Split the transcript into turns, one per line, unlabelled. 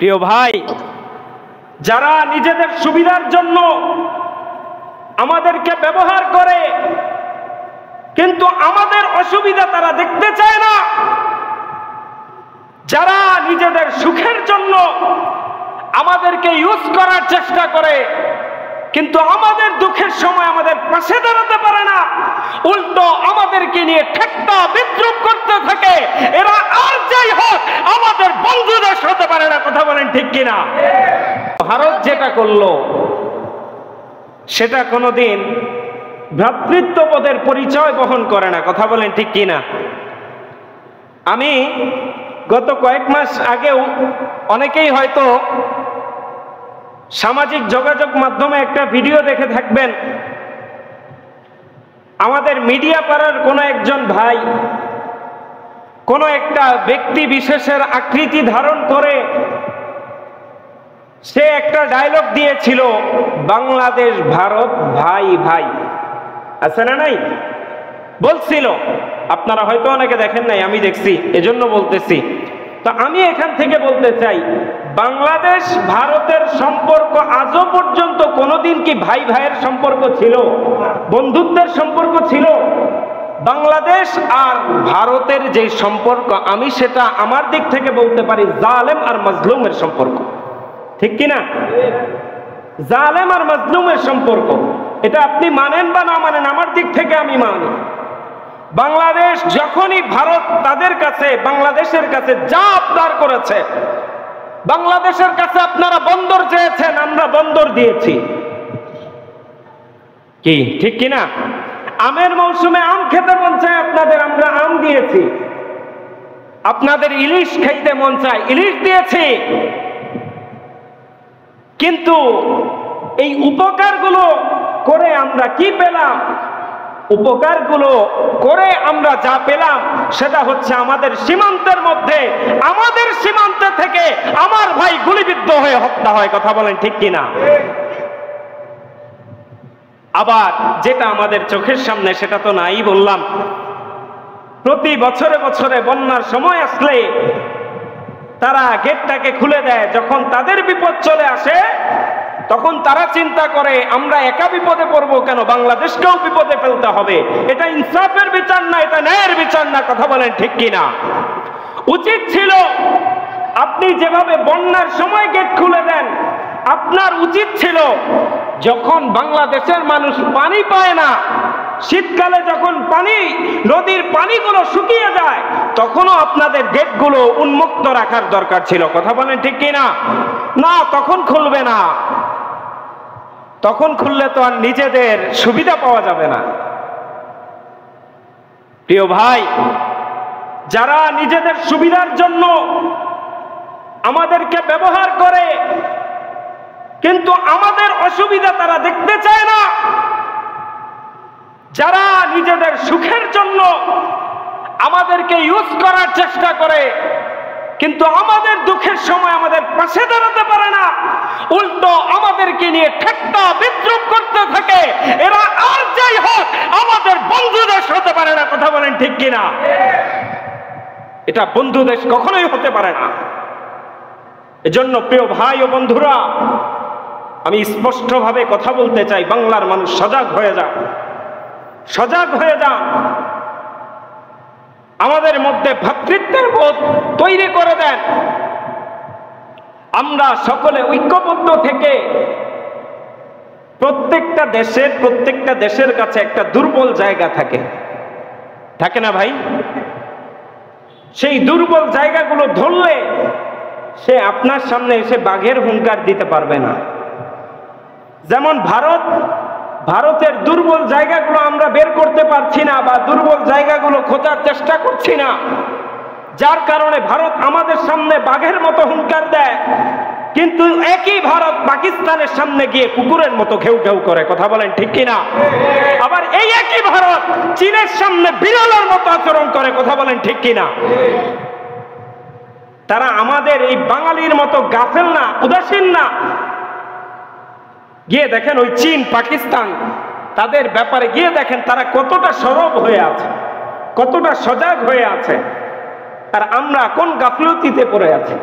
প্রিয় ভাই, যারা নিজেদের সুবিধার জন্য আমাদেরকে ব্যবহার করে কিন্তু আমাদের অসুবিধা তারা দেখতে চায় না, যারা নিজেদের সুখের জন্য আমাদেরকে ইউজ করার চেষ্টা করে কিন্তু আমাদের দুঃখের সময় আমাদের পাশে দাঁড়াতে পারে না, উল্টো আমাদেরকে নিয়ে ঠাট্টা বিদ্রুপ করতে থাকে, এরা আর যাই হোক আমাদের বন্ধু দেশ হতে পারে না। কথা বলেন ঠিক কিনা? ভারত যেটা করলো সেটা কোনোদিন ভ্রাতৃত্ববোধের পরিচয় বহন করে না। কথা বলেন ঠিক কিনা? আমি গত কয়েক মাস আগেও, অনেকেই হয়তো সামাজিক যোগাযোগ মাধ্যমে একটা ভিডিও দেখে থাকবেন, আমাদের মিডিয়া পাড়ার কোনো একজন ভাই কোনো একটা ব্যক্তি বিশেষের আকৃতি ধারণ করে সে একটা ডায়লগ দিয়েছিল, বাংলাদেশ ভারত ভাই ভাই। আছে না নাই? বলছিল, আপনারা হয়তো অনেকে দেখেন নাই, আমি দেখছি, এজন্য বলতেছি। তো আমি এখান থেকে বলতে চাই, বাংলাদেশ ভারতের সম্পর্ক আজও পর্যন্ত কোনোদিন কি ভাই ভাইয়ের সম্পর্ক ছিল? বন্ধুত্বের সম্পর্ক ছিল? বাংলাদেশ আর ভারতের যে সম্পর্ক, আমি সেটা আমার দিক থেকে বলতে পারি জালেম আর মাজলুমের সম্পর্ক। ঠিক কিনা? জালেম আর মাজলুমের সম্পর্ক। এটা আপনি মানেন বা না মানেন, আমার দিক থেকে আমি মানি। বাংলাদেশ যখনই ভারত তাদের কাছে, বাংলাদেশের কাছে যা আবদার করেছে, বাংলাদেশের কাছে আপনারা বন্দর চেয়েছেন, আমরা বন্দর দিয়েছি। কি ঠিক কিনা? আমের মৌসুমে আম খেতে মন চায় আপনাদের, আমরা আম দিয়েছি। আপনাদের ইলিশ খাইতে মন চায়, ইলিশ দিয়েছি। কিন্তু এই উপকারগুলো করে আমরা কি পেলাম? উপকারগুলো করে আমরা যা পেলাম সেটা হচ্ছে আমাদের সীমান্তের মধ্যে, আমাদের সীমান্ত থেকে আমার ভাই গুলিবিদ্ধ হয়ে হত্যা হয়। কথা বলেন ঠিক কিনা? আবার যেটা আমাদের চোখের সামনে সেটা তো নাই বললাম, প্রতি বছরে বছরে বন্যার সময় আসলে তারা গেটটাকে খুলে দেয়। যখন তাদের বিপদ চলে আসে তখন তারা চিন্তা করে আমরা একা বিপদে পড়বো কেন, বাংলাদেশকেও বিপদে ফেলতে হবে। এটা ইনসাফের বিচার না, এটা ন্যায়ের বিচার না। কথা বলেন ঠিক কিনা? উচিত ছিল আপনি যেভাবে বন্যার সময় গেট খুলে দেন, আপনার উচিত ছিল যখন বাংলাদেশের মানুষ পানি পায় না, শীতকালে যখন পানি, নদীর পানিগুলো শুকিয়ে যায়, তখনও আপনাদের গেটগুলো উন্মুক্ত রাখার দরকার ছিল। কথা বলেন ঠিক কিনা? না, তখন খুলবে না। তখন খুললে তো আর নিজেদের সুবিধা পাওয়া যাবে না। প্রিয় ভাই, যারা নিজেদের সুবিধার জন্য আমাদেরকে ব্যবহার করে কিন্তু আমাদের অসুবিধা তারা দেখতে চায় না, যারা নিজেদের সুখের জন্য আমাদেরকে ইউজ করার চেষ্টা করে কিন্তু আমাদের দুঃখের সময় আমাদের পাশে দাঁড়াতে পারে না, উল্টো আমাদেরকে নিয়ে ঠাট্টা বিদ্রুপ করতে থাকে, এরা আর যাই হোক আমাদের বন্ধু দেশ হতে পারে না। কথা বলেন ঠিক কিনা? এটা বন্ধু দেশ কখনোই হতে পারে না। এজন্য প্রিয় ভাই ও বন্ধুরা, আমি স্পষ্টভাবে কথা বলতে চাই, বাংলার মানুষ সজাগ হয়ে যান, সজাগ হয়ে যান। আমাদের মধ্যে ভ্রাতৃত্বের বোধ তৈরি করে দেন। আমরা সকলে ঐক্যবদ্ধ থেকে, প্রত্যেকটা দেশের কাছে একটা দুর্বল জায়গা থাকে, থাকে না ভাই? সেই দুর্বল জায়গাগুলো ধরলে সে আপনার সামনে এসে বাঘের হুঙ্কার দিতে পারবে না। যেমন ভারতের দুর্বল জায়গাগুলো আমরা বের করতে পারছি না, বা দুর্বল জায়গাগুলো খোঁজার চেষ্টা করছি না, যার কারণে ভারত আমাদের সামনে বাঘের মতো হুঙ্কার দেয়, কিন্তু একই ভারত পাকিস্তানের সামনে গিয়ে কুকুরের মতো ঘেউ ঘেউ করে। কথা বলেন ঠিক কিনা? আবার এই একই ভারত চীনের সামনে বিড়ালের মতো আচরণ করে। কথা বলেন ঠিক কিনা? তারা আমাদের এই বাঙালির মতো গাফেল না, উদাসীন না। গিয়ে দেখেন ওই চীন, পাকিস্তান, তাদের ব্যাপারে গিয়ে দেখেন তারা কতটা সরব হয়ে আছে, কতটা সজাগ হয়ে আছে, আর আমরা কোন গাফলতিতে পড়ে আছি।